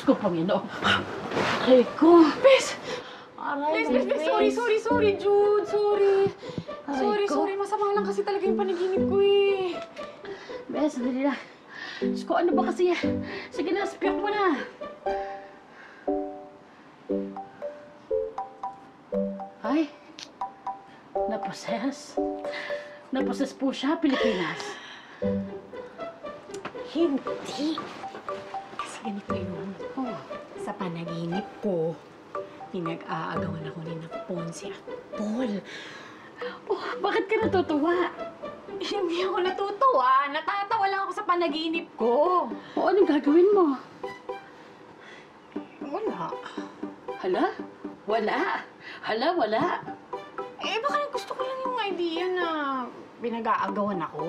ko, Panginoon. Aray ko. Bes! Aray, Bes, sorry, Jude. Sorry. Aray ko. Sorry. Masama lang kasi talaga yung panaginip ko eh. Bes, dali na. Diyos ko, ano ba kasi? Sige na, spiyok mo na. Ay, naposes. Naposes po siya, Pilipinas. Hindi. Kasi ganito yun. Oh, Sa panaginip ko, pinag-aagawan ako ni Ponce at Paul. oh, bakit ka natutuwa? Hindi ako natutuwa. Natatawa lang ako sa panaginip ko. O, anong gagawin mo? Wala. Hala? Wala. Hala, wala. Baka gusto ko lang yung idea na pinag-aagawan ako.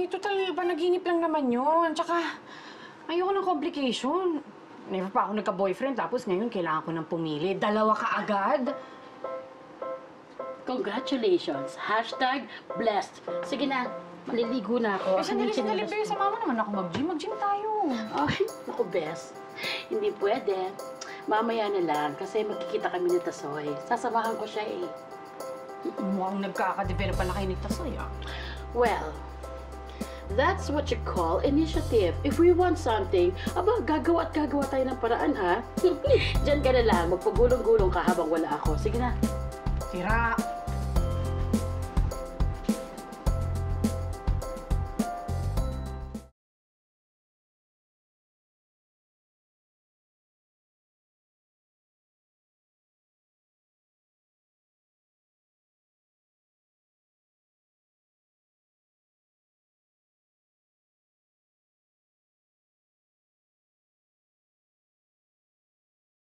Total, panaginip lang naman yun. Tsaka, ayoko ng complication. Never pa ako nagka-boyfriend, tapos ngayon kailangan ko nang pumili. Dalawa ka agad. Congratulations. #blessed. Sige na, maliligo na ako. Sandali, Chinelas Bea. ko. Sama mo naman ako mag-gym. Mag-gym tayo. Ay, naku, Bes. Hindi pwede. Mamaya na lang kasi magkikita kami ni Tasoy. Sasamahan ko siya eh. Mukhang nagkaka-develop pa na kayo ni Tasoy, ah. Well, that's what you call initiative. If we want something, aba, gagawa at gagawa tayo ng paraan, ha? Diyan ka na lang. Magpagulong-gulong ka habang wala ako. Sige na. Tira.